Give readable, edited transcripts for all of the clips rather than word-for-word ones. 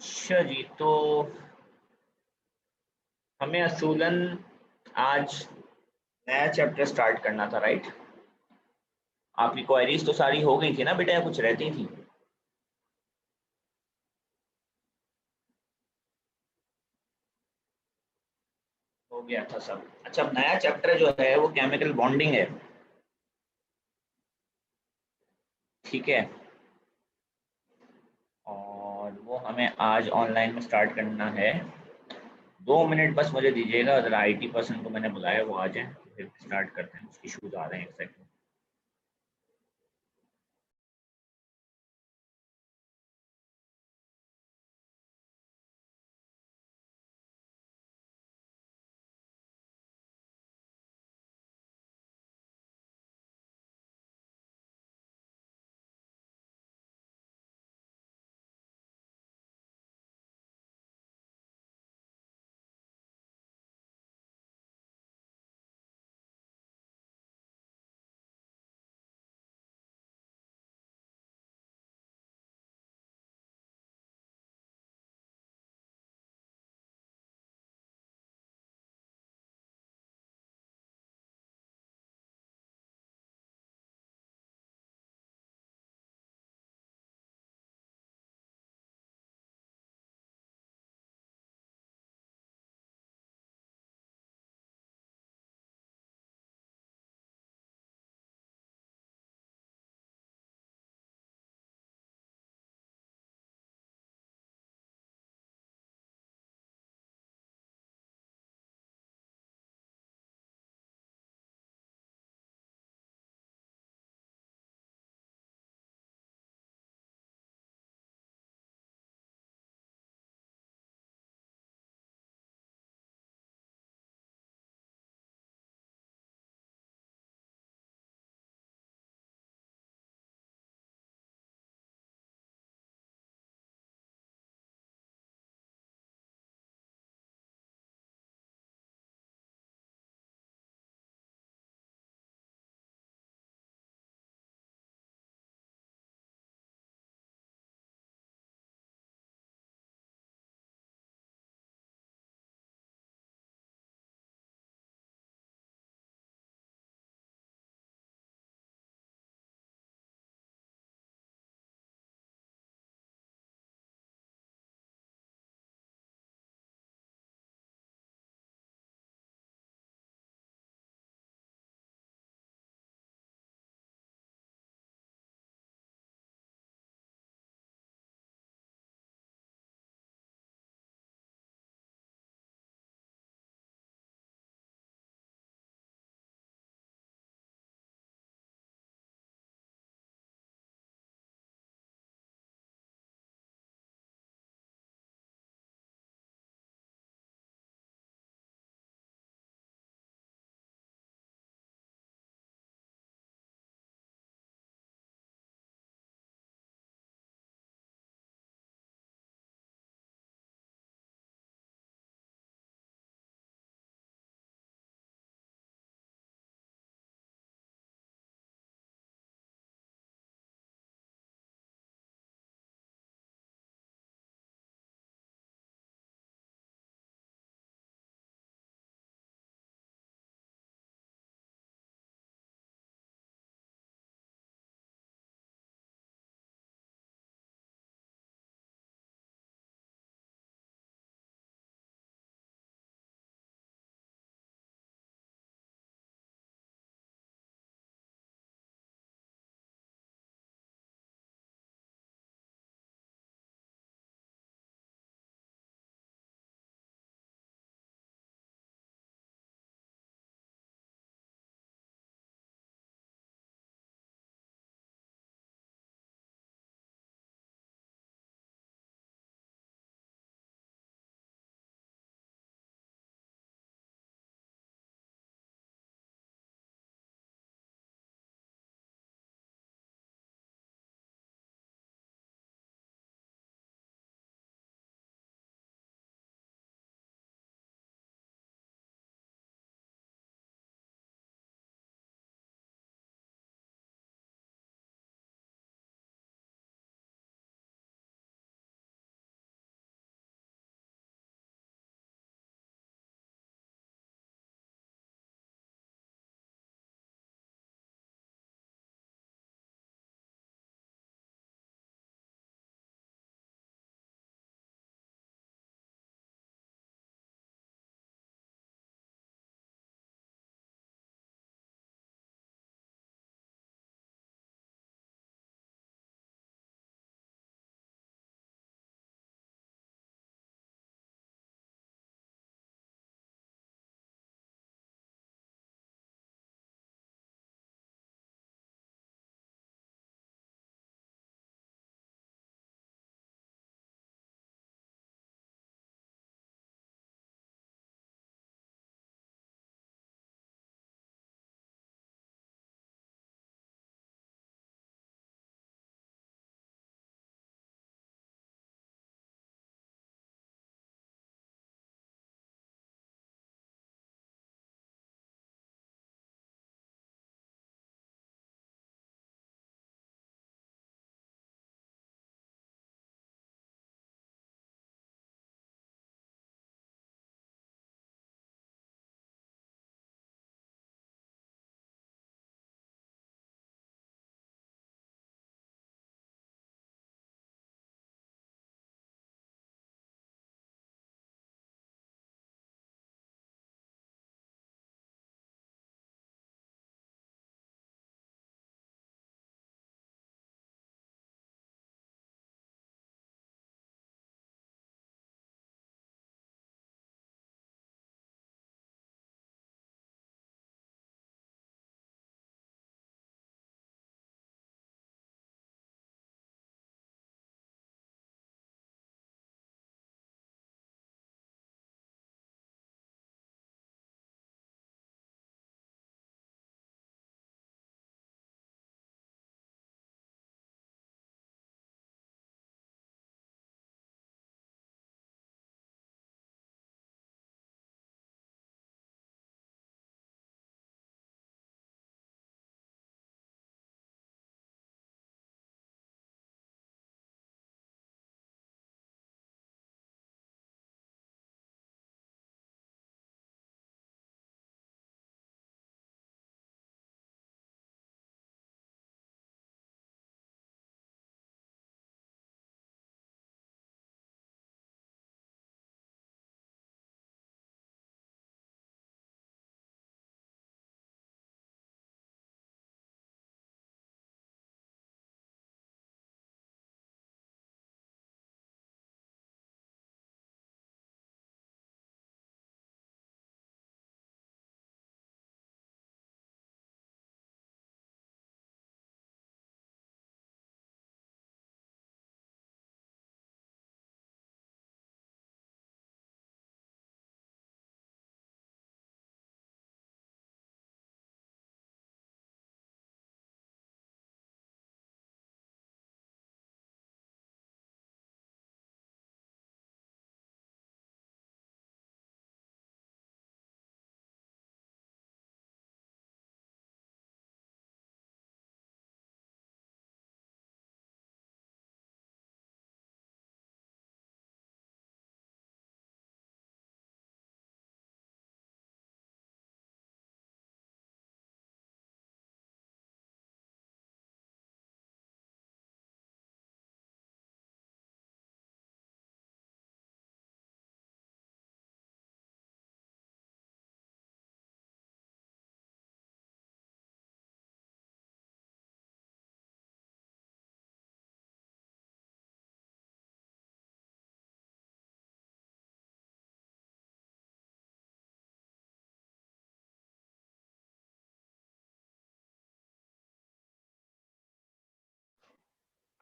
अच्छा जी, तो हमें असूलन आज नया चैप्टर स्टार्ट करना था, राइट? आपकी क्वेरीज तो सारी हो गई थी ना बेटा, या कुछ रहती थी? हो गया था सब। अच्छा, अब नया चैप्टर जो है वो केमिकल बॉन्डिंग है। ठीक है। और वो हमें आज ऑनलाइन में स्टार्ट करना है। 2 मिनट बस मुझे दीजिएगा, ज़रा आईटी पर्सन को मैंने बुलाया, वो आ जाए फिर स्टार्ट करते हैं। कुछ इशूज आ रहे हैं, एक सेकंड।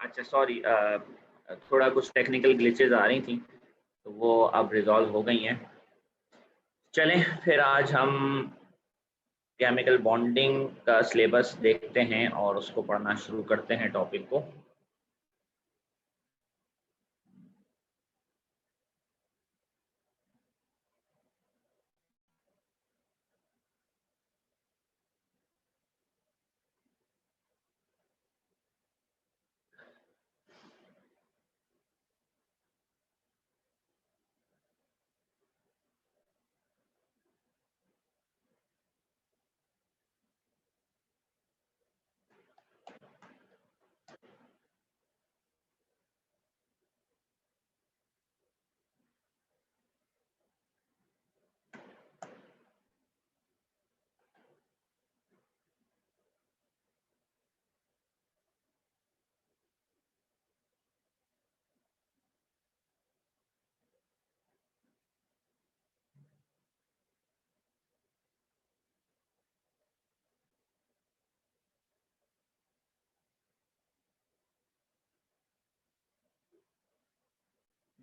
अच्छा सॉरी, थोड़ा कुछ टेक्निकल ग्लिचेस आ रही थी, तो वो अब रिजॉल्व हो गई हैं। चलें फिर आज हम केमिकल बॉन्डिंग का सिलेबस देखते हैं और उसको पढ़ना शुरू करते हैं टॉपिक को।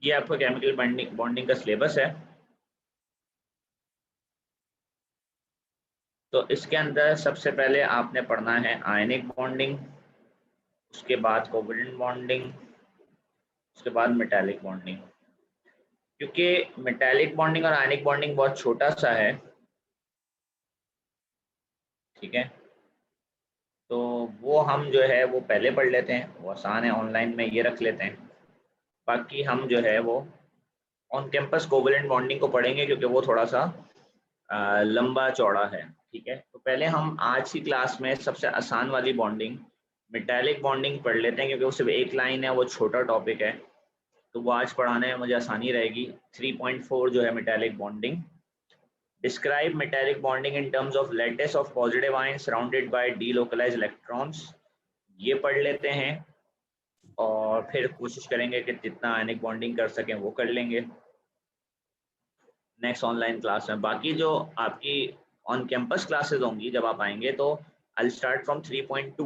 ये आपका केमिकल बॉन्डिंग बॉन्डिंग का सिलेबस है। तो इसके अंदर सबसे पहले आपने पढ़ना है आयनिक बॉन्डिंग, उसके बाद कोवलेंट बॉन्डिंग, उसके बाद मेटालिक बॉन्डिंग। क्योंकि मेटालिक बॉन्डिंग और आयनिक बॉन्डिंग बहुत छोटा सा है, ठीक है, तो वो हम जो है वो पहले पढ़ लेते हैं, वो आसान है, ऑनलाइन में ये रख लेते हैं। बाकी हम जो है वो ऑन कैंपस कोवलेंट बॉन्डिंग को पढ़ेंगे, क्योंकि वो थोड़ा सा लंबा चौड़ा है, ठीक है। तो पहले हम आज की क्लास में सबसे आसान वाली बॉन्डिंग मेटालिक बॉन्डिंग पढ़ लेते हैं, क्योंकि वो सिर्फ एक लाइन है, वो छोटा टॉपिक है, तो वो आज पढ़ाने में मुझे आसानी रहेगी। 3.4 जो है metallic bonding, describe metallic bonding in terms of lattice of positive ion surrounded by delocalised electrons, ये पढ़ लेते हैं। और फिर कोशिश करेंगे कि जितना आयनिक बॉन्डिंग कर सकें वो कर लेंगे नेक्स्ट ऑनलाइन क्लास में। बाकी जो आपकी ऑन कैंपस क्लासेस होंगी जब आप आएंगे, तो आई स्टार्ट फ्रॉम 3.2।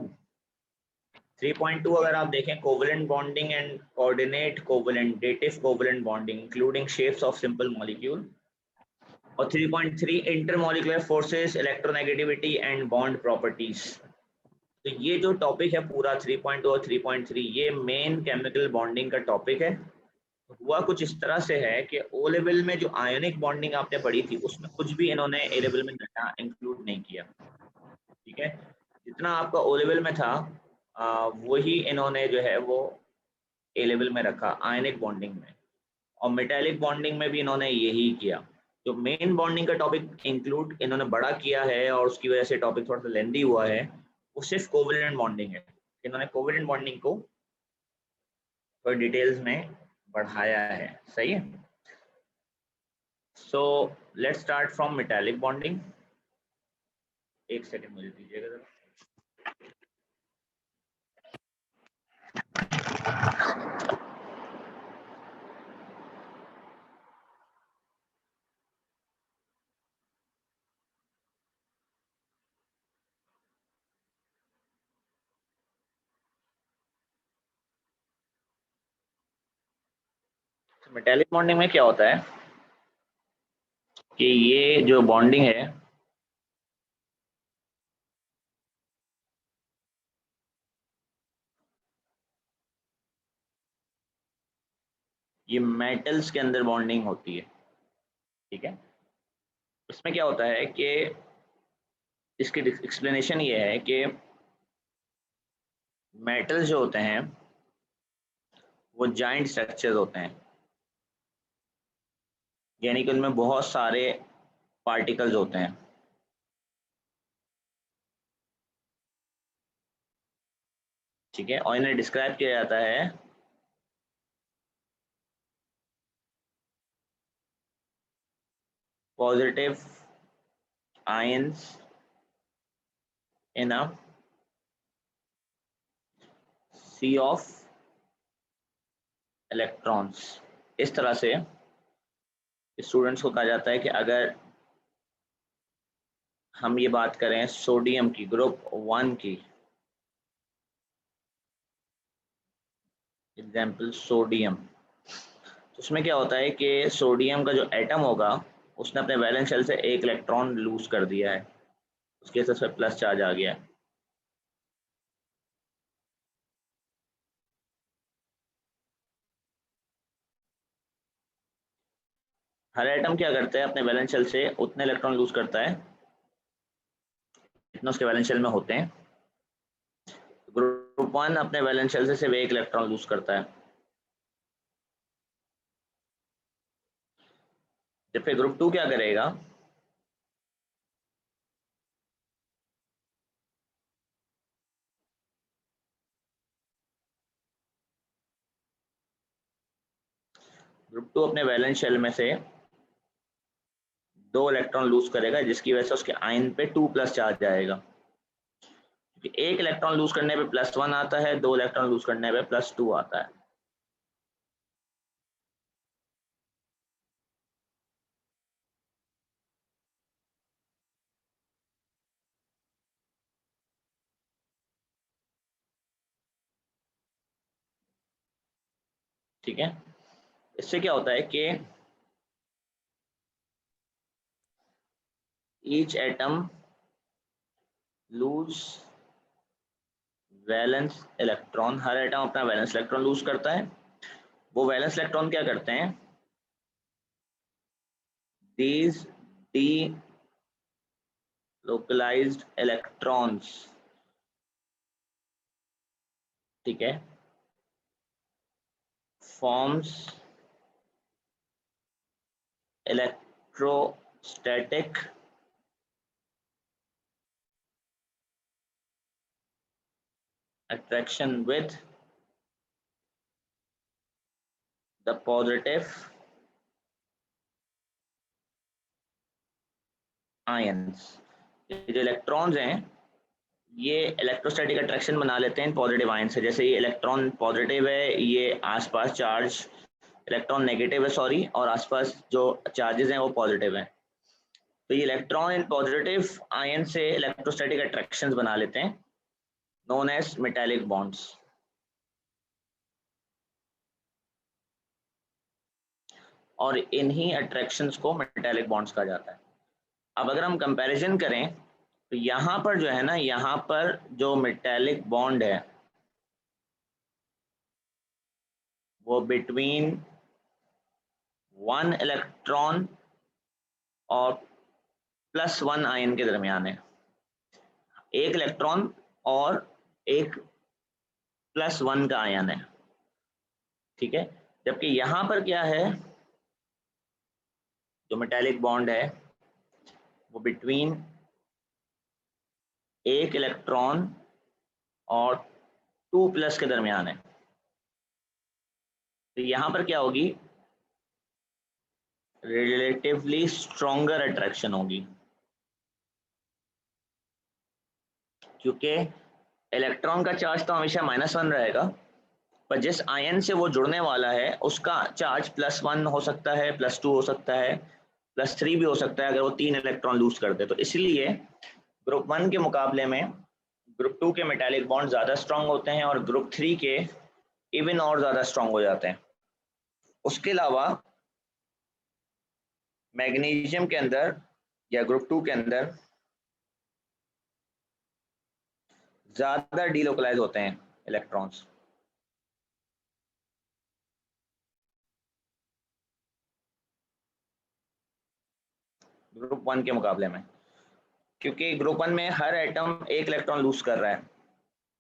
3.2 अगर आप देखें, covalent bonding and coordinate covalent dative covalent bonding including shapes of simple molecule, और 3.3 intermolecular forces, electronegativity and bond properties. तो ये जो टॉपिक है पूरा 3.2 और 3.3, ये मेन केमिकल बॉन्डिंग का टॉपिक है। हुआ कुछ इस तरह से है कि ओ लेवल में जो आयोनिक बॉन्डिंग आपने पढ़ी थी, उसमें कुछ भी इन्होंने ए लेवल में इंक्लूड नहीं किया, ठीक है। जितना आपका ओ लेवल में था वही इन्होंने जो है वो ए लेवल में रखा आयनिक बॉन्डिंग में, और मेटालिक बॉन्डिंग में भी इन्होंने यही किया। जो मेन बॉन्डिंग का टॉपिक इंक्लूड इन्होंने बड़ा किया है और उसकी वजह से टॉपिक थोड़ा सा लेंदी हुआ है, वो सिर्फ कोवलेंट बॉन्डिंग है। इन्होंने कोवलेंट बॉन्डिंग को थोड़ी डिटेल्स में बढ़ाया है, सही है। So let's start from metallic bonding. एक सेकंड मुझे दीजिएगा जरा। मेटालिक बॉन्डिंग में क्या होता है कि ये जो बॉन्डिंग है, ये मेटल्स के अंदर बॉन्डिंग होती है, ठीक है। इसमें क्या होता है कि इसकी एक्सप्लेनेशन ये है कि मेटल्स जो होते हैं वो जाइंट स्ट्रक्चर्स होते हैं, यानी कि उनमें बहुत सारे पार्टिकल्स होते हैं, ठीक है। और इन्हें डिस्क्राइब किया जाता है positive ions in a sea of electrons. इस तरह से स्टूडेंट्स को कहा जाता है कि अगर हम ये बात करें सोडियम की, ग्रुप 1 की, एग्जाम्पल सोडियम। तो उसमें क्या होता है कि सोडियम का जो एटम होगा उसने अपने वैलेंस शेल से एक इलेक्ट्रॉन लूज कर दिया है, उसके वजह से प्लस चार्ज आ गया है। हर एटम क्या करता है, अपने वैलेंस शेल से उतने इलेक्ट्रॉन लूज करता है जितने उसके वैलेंस शेल में होते हैं। ग्रुप वन अपने वैलेंस शेल से सिर्फ एक इलेक्ट्रॉन लूज करता है, जबकि ग्रुप टू क्या करेगा, ग्रुप टू अपने वैलेंस शेल में से 2 इलेक्ट्रॉन लूज करेगा, जिसकी वजह से उसके आयन पे 2+ चार्ज आएगा। एक इलेक्ट्रॉन लूज करने पे +1 आता है, 2 इलेक्ट्रॉन लूज करने पे +2 आता है। ठीक है, इससे क्या होता है कि each atom lose valence electron, हर एटम अपना वैलेंस इलेक्ट्रॉन लूज करता है। वो वैलेंस इलेक्ट्रॉन क्या करते हैं, these delocalized electrons, ठीक है, forms electrostatic attraction with the positive ions। ये जो इलेक्ट्रॉन्स हैं ये इलेक्ट्रोस्टैटिक अट्रैक्शन बना लेते हैं पॉजिटिव आयन से। जैसे ये इलेक्ट्रॉन पॉजिटिव है, ये आसपास चार्ज, इलेक्ट्रॉन नेगेटिव है सॉरी, और आसपास जो चार्जेस हैं वो पॉजिटिव हैं। तो ये इलेक्ट्रॉन इन पॉजिटिव आयन से इलेक्ट्रोस्टैटिक अट्रैक्शंस बना लेते हैं, नोन एज मेटालिक बॉन्ड्स। और इन्हीं अट्रैक्शंस को मेटालिक बॉन्ड्स कहा जाता है। अब अगर हम कंपैरिजन करें तो यहाँ पर जो है ना, यहाँ पर जो मेटालिक बॉन्ड है वो बिटवीन 1 इलेक्ट्रॉन और +1 आयन के दरमियान है, एक इलेक्ट्रॉन और एक +1 का आयन है। ठीक है, जबकि यहाँ पर क्या है, जो मेटालिक बॉन्ड है वो बिटवीन एक इलेक्ट्रॉन और 2+ के दरमियान है। तो यहाँ पर क्या होगी, रिलेटिवली स्ट्रॉन्गर अट्रैक्शन होगी, क्योंकि इलेक्ट्रॉन का चार्ज तो हमेशा -1 रहेगा, पर जिस आयन से वो जुड़ने वाला है उसका चार्ज +1 हो सकता है, +2 हो सकता है, +3 भी हो सकता है अगर वो 3 इलेक्ट्रॉन लूज कर दे। तो इसलिए ग्रुप 1 के मुकाबले में ग्रुप 2 के मेटालिक बॉन्ड ज़्यादा स्ट्रांग होते हैं और ग्रुप 3 के इवन और ज़्यादा स्ट्रांग हो जाते हैं। उसके अलावा मैग्नीशियम के अंदर या ग्रुप 2 के अंदर ज़्यादा डीलोकलाइज होते हैं इलेक्ट्रॉन्स। ग्रुप 1 के मुकाबले में, क्योंकि ग्रुप 1 में हर एटम एक इलेक्ट्रॉन लूज कर रहा है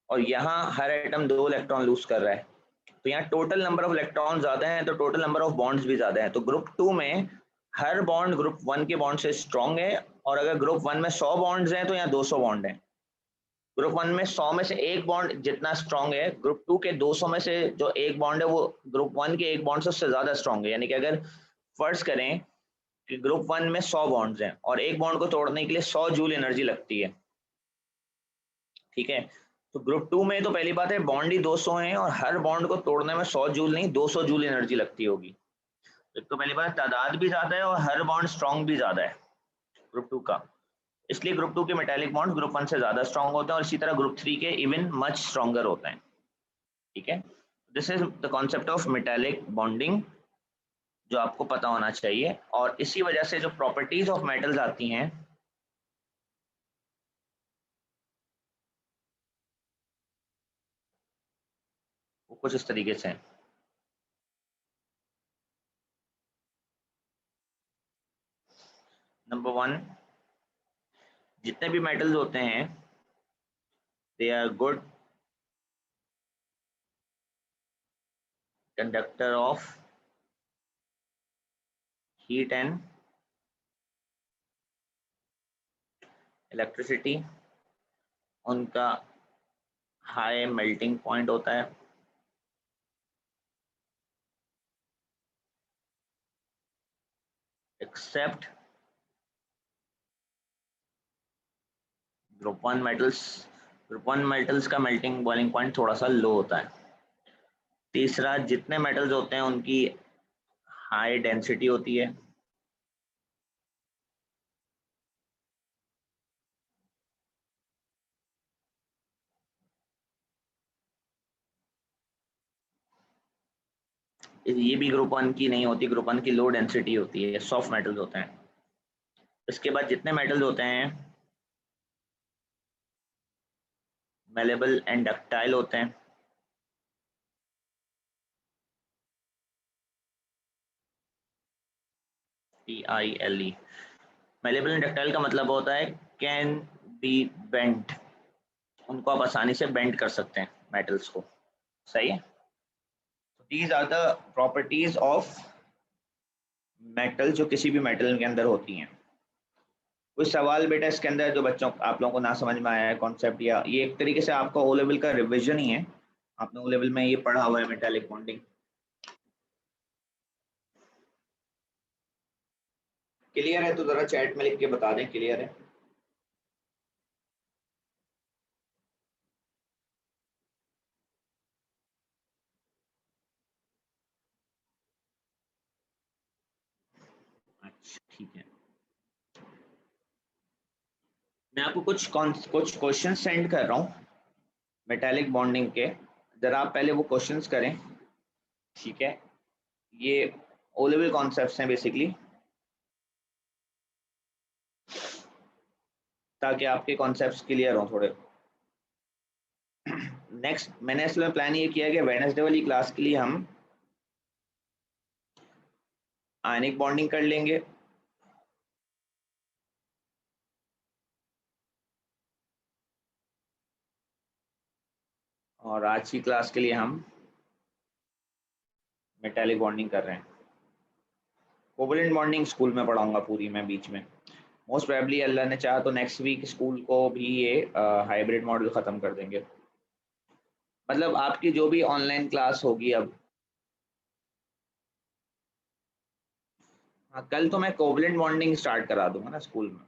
और यहाँ हर एटम 2 इलेक्ट्रॉन लूज कर रहा है। तो यहाँ टोटल नंबर ऑफ इलेक्ट्रॉन ज्यादा हैं तो टोटल नंबर ऑफ बॉन्ड्स भी ज्यादा हैं। तो ग्रुप 2 में हर बॉन्ड ग्रुप 1 के बॉन्ड से स्ट्रॉन्ग है, और अगर ग्रुप 1 में 100 बॉन्ड्स हैं तो यहाँ 200 बॉन्ड हैं। ग्रुप 1 में 100 में से एक बॉन्ड जितना स्ट्रॉन्ग है, ग्रुप 2 के 200 में से जो एक बॉन्ड है वो ग्रुप 1 के एक बॉन्ड से उससे ज्यादा स्ट्रॉन्ग है। यानी कि अगर फर्ज करें कि ग्रुप 1 में 100 बॉन्ड्स हैं और एक बॉन्ड को तोड़ने के लिए 100 जूल एनर्जी लगती है, ठीक है, तो ग्रुप 2 में तो पहली बात है बॉन्ड ही 200 हैं और हर बॉन्ड को तोड़ने में 100 जूल नहीं 200 जूल एनर्जी लगती होगी। एक तो पहली बात तादाद भी ज्यादा है और हर बॉन्ड स्ट्रॉन्ग भी ज्यादा है ग्रुप 2 का, इसलिए ग्रुप 2 के मेटालिक बॉन्ड ग्रुप 1 से ज्यादा स्ट्रॉन्ग होते हैं और इसी तरह ग्रुप 3 के इवन मच स्ट्रॉन्गर होते हैं। ठीक है, this is the concept of metallic bonding जो आपको पता होना चाहिए, और इसी वजह से जो प्रॉपर्टीज ऑफ मेटल्स आती हैं वो कुछ इस तरीके से हैं। नंबर 1, जितने भी मेटल्स होते हैं they are good conductor of heat and electricity, उनका हाई मेल्टिंग पॉइंट होता है, except group 1 metals. Group 1 metals का मेल्टिंग बॉइलिंग पॉइंट थोड़ा सा लो होता है। तीसरा, जितने मेटल्स होते हैं उनकी हाई डेंसिटी होती है। ये भी ग्रुप 1 की नहीं होती, ग्रुप 1 की लो डेंसिटी होती है, सॉफ्ट मेटल्स होते हैं। इसके बाद जितने मेटल्स होते हैं मेलेबल एंड डक्टाइल होते हैं। PILE, मेलेबल एंड डक्टाइल का मतलब होता है कैन बी बेंट, उनको आप आसानी से बेंड कर सकते हैं मेटल्स को। सही है। These are the properties of metal जो किसी भी मेटल के अंदर होती हैं। कुछ सवाल बेटा इसके अंदर जो बच्चों आप लोगों को ना समझ में आया है कॉन्सेप्ट, या ये एक तरीके से आपका ओ लेवल का रिवीजन ही है, आपने ओ लेवल में ये पढ़ा हुआ है मेटालिक बॉन्डिंग। क्लियर है तो जरा चैट में लिख के बता दें क्लियर है। अच्छा ठीक है, मैं आपको कुछ क्वेश्चन सेंड कर रहा हूँ मेटालिक बॉन्डिंग के, जरा आप पहले वो क्वेश्चंस करें। ठीक है, ये ओ लेवल कॉन्सेप्ट्स हैं बेसिकली, ताकि आपके कॉन्सेप्ट्स क्लियर हों थोड़े। नेक्स्ट मैंने इसमें प्लान ये किया कि वेडनेसडे वाली क्लास के लिए हम आयनिक बॉन्डिंग कर लेंगे, और आज की क्लास के लिए हम मेटालिक बॉन्डिंग कर रहे हैं। कोवलेंट बॉन्डिंग स्कूल में पढ़ाऊंगा पूरी मैं बीच में, मोस्ट प्रोबेबली अल्लाह ने चाहा तो नेक्स्ट वीक स्कूल को भी ये हाइब्रिड मॉडल ख़त्म कर देंगे। मतलब आपकी जो भी ऑनलाइन क्लास होगी अब, हाँ कल तो मैं कोवलेंट बॉन्डिंग स्टार्ट करा दूंगा ना स्कूल में।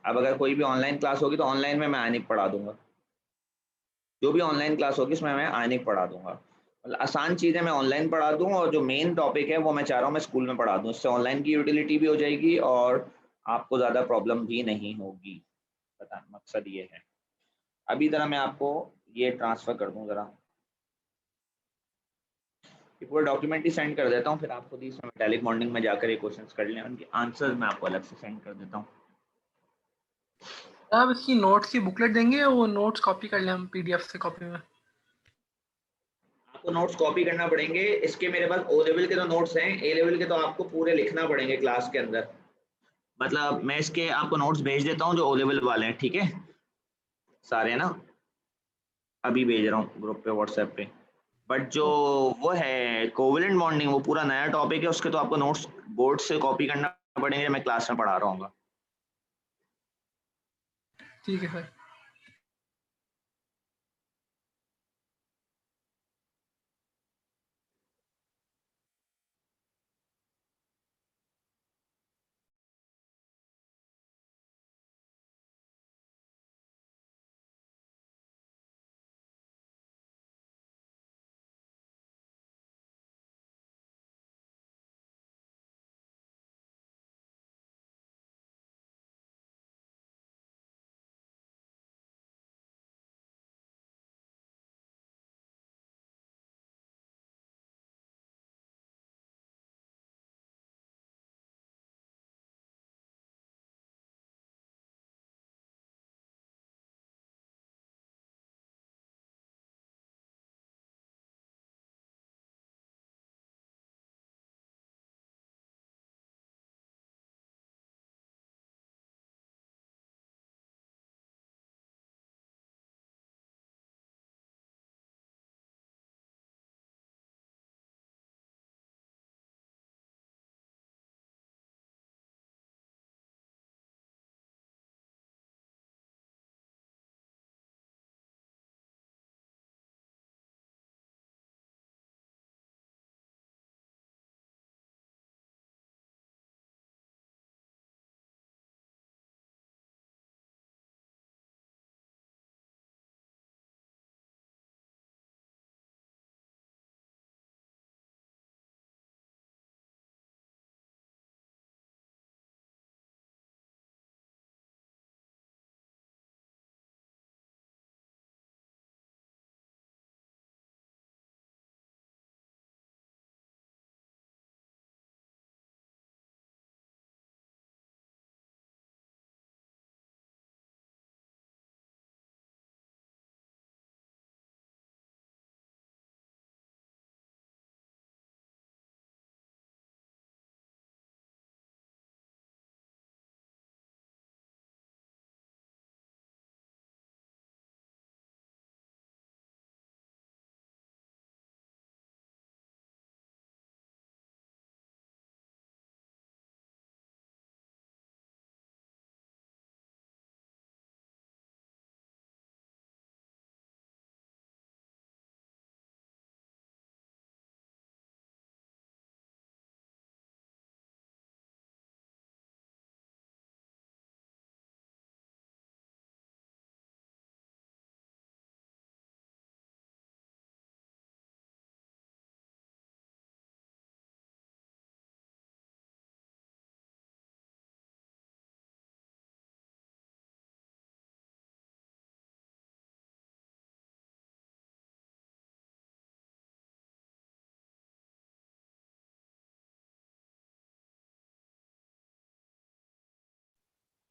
अब अगर कोई भी ऑनलाइन क्लास होगी तो ऑनलाइन में मैं आयनिक पढ़ा दूंगा, जो भी ऑनलाइन क्लास होगी उसमें मैं आयनिक पढ़ा दूंगा। मतलब आसान चीज़ें मैं ऑनलाइन पढ़ा दूँ, और जो मेन टॉपिक है वो मैं चाह रहा हूँ मैं स्कूल में पढ़ा दूँ, इससे ऑनलाइन की यूटिलिटी भी हो जाएगी और आपको ज़्यादा प्रॉब्लम भी नहीं होगी। पता मकसद ये है। अभी ज़रा मैं आपको ये ट्रांसफ़र कर दूँ ज़रा, ये पूरा डॉक्यूमेंट ही सेंड कर देता हूँ, फिर आप खुद ही इसमें मेटालिक बॉन्डिंग में जाकर ये क्वेश्चंस कर लें, उनके आंसर्स मैं आपको अलग से सेंड कर देता हूँ। आप इसकी नोट्स की बुकलेट देंगे या वो नोट्स कॉपी कर लें हम पीडीएफ से कॉपी में? आपको नोट्स कॉपी करना पड़ेंगे, इसके मेरे पास ओ लेवल के तो नोट्स हैं, ए लेवल के तो आपको पूरे लिखना पड़ेंगे क्लास के अंदर। मतलब मैं इसके आपको नोट्स भेज देता हूँ जो ओ लेवल वाले हैं, ठीक है सारे ना, अभी भेज रहा हूँ ग्रुप पे व्हाट्सएप पे। बट जो वो है कोवलेंट बॉन्डिंग वो पूरा नया टॉपिक है, उसके तो आपको नोट्स बोर्ड से कॉपी करना पड़ेंगे, मैं क्लास में पढ़ा रहा हूँ। ठीक है सर।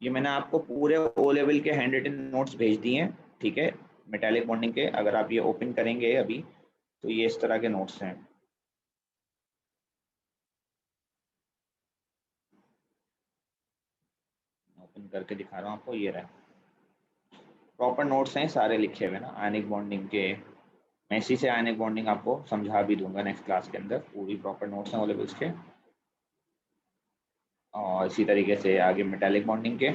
ये मैंने आपको पूरे ओ लेवल के हैंड रिटन नोट्स भेज दिए हैं, ठीक है, मेटालिक बॉन्डिंग के। अगर आप ये ओपन करेंगे अभी तो ये इस तरह के नोट्स हैं। ओपन करके दिखा रहा हूँ आपको, ये रहा, प्रॉपर नोट्स हैं सारे लिखे हुए ना आयनिक बॉन्डिंग के। मैं इसी से आयनिक बॉन्डिंग आपको समझा भी दूंगा नेक्स्ट क्लास के अंदर, पूरी प्रॉपर नोट्स हैं ओ लेवल्स के। और इसी तरीके से आगे मेटालिक बॉन्डिंग के,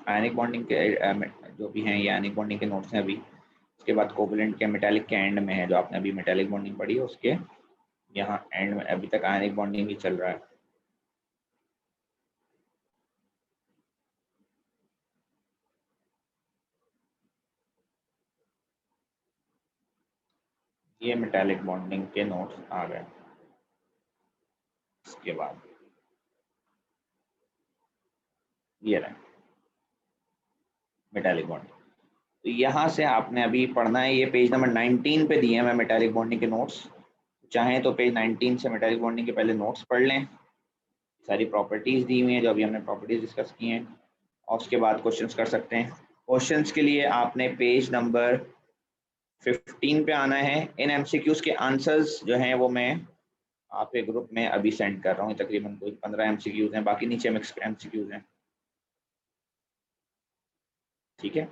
आयनिक बॉन्डिंग के जो भी हैं ये आयनिक बॉन्डिंग के नोट्स हैं अभी। उसके बाद कोवलेंट के मेटालिक के एंड में है, जो आपने अभी मेटालिक बॉन्डिंग पढ़ी है उसके यहाँ एंड में अभी तक आयनिक बॉन्डिंग ही चल रहा है। ये मेटालिक बॉन्डिंग के नोट्स आ गए। इसके बाद ये रहे मेटालिक बॉन्डिंग। तो यहाँ से आपने अभी पढ़ना है, ये पेज नंबर 19 पे दिए हैं मैं मेटालिक बॉन्डिंग के नोट्स। चाहें तो पेज 19 से मेटालिक बॉन्डिंग के पहले नोट्स पढ़ लें, सारी प्रॉपर्टीज दी हुई हैं जो अभी हमने प्रॉपर्टीज डिस्कस की हैं, और उसके बाद क्वेश्चंस कर सकते हैं। क्वेश्चंस के लिए आपने पेज नंबर 15 पे आना है। इन एमसीक्यूज के आंसर्स जो हैं वो मैं आपके ग्रुप में अभी सेंड कर रहा हूँ, तकरीबन कोई 15 एमसीक्यूज हैं, बाकी नीचे मिक्स एमसीक्यूज हैं, ठीक है।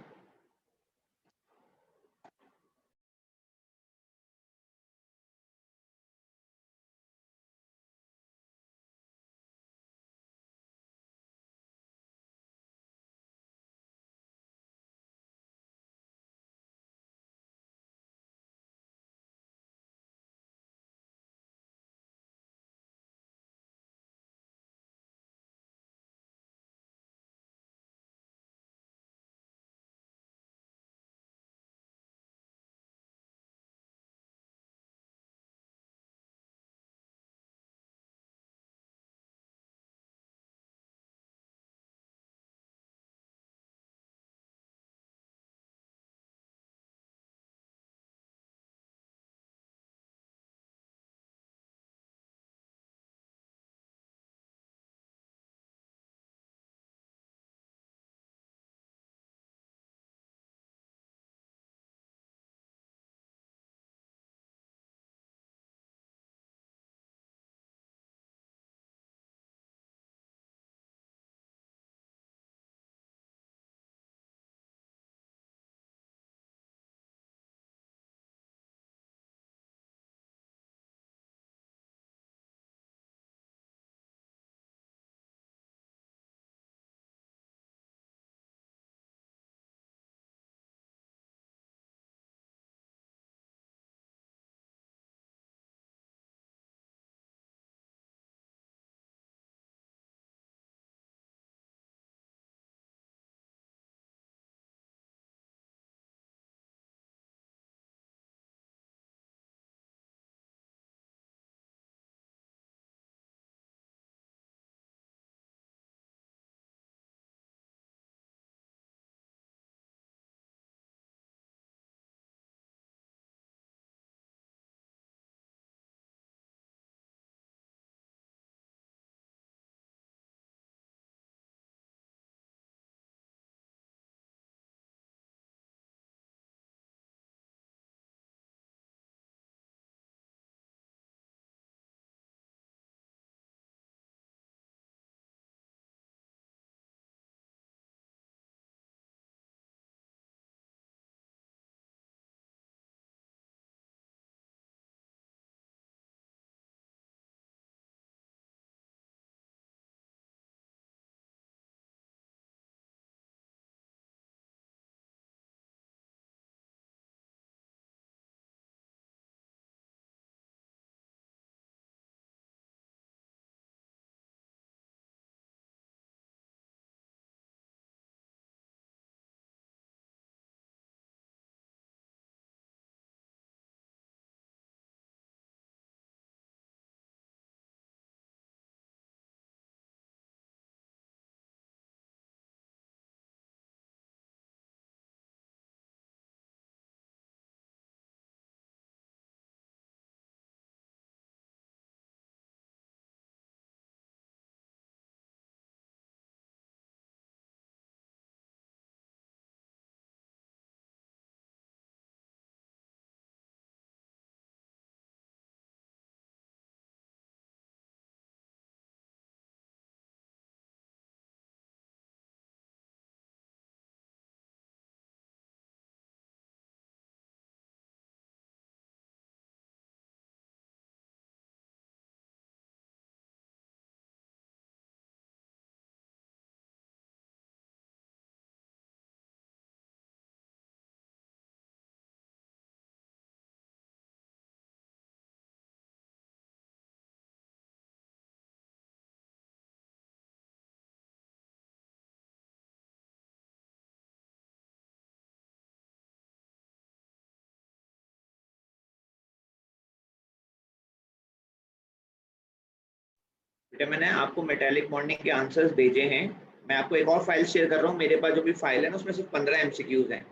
बेटा मैंने आपको मेटालिक बॉन्डिंग के आंसर्स भेजे हैं, मैं आपको एक और फाइल शेयर कर रहा हूँ, मेरे पास जो भी फाइल है ना उसमें सिर्फ 15 एमसीक्यूज हैं,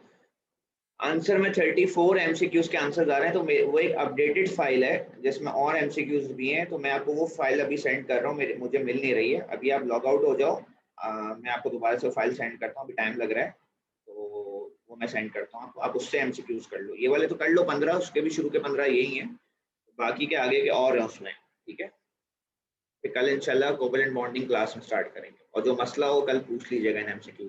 आंसर में 34 एमसीक्यूज के आंसर्स आ रहे हैं, तो वो एक अपडेटेड फाइल है जिसमें और एमसीक्यूज भी हैं, तो मैं आपको वो फाइल अभी सेंड कर रहा हूँ, मुझे मिल नहीं रही है अभी, आप लॉग आउट हो जाओ, मैं आपको दोबारा से फाइल सेंड करता हूँ, अभी टाइम लग रहा है, तो वो मैं सेंड करता हूँ आपको, आप उससे एमसीक्यूज कर लो, ये वाले तो कर लो 15, उसके भी शुरू के 15 यही हैं, बाकी के आगे के और हैं उसमें, ठीक है। फिर कल इंशाल्लाह कोवेलेंट बॉन्डिंग क्लास में स्टार्ट करेंगे, और जो मसला हो कल पूछ लीजिएगा इन एमसीक्यू।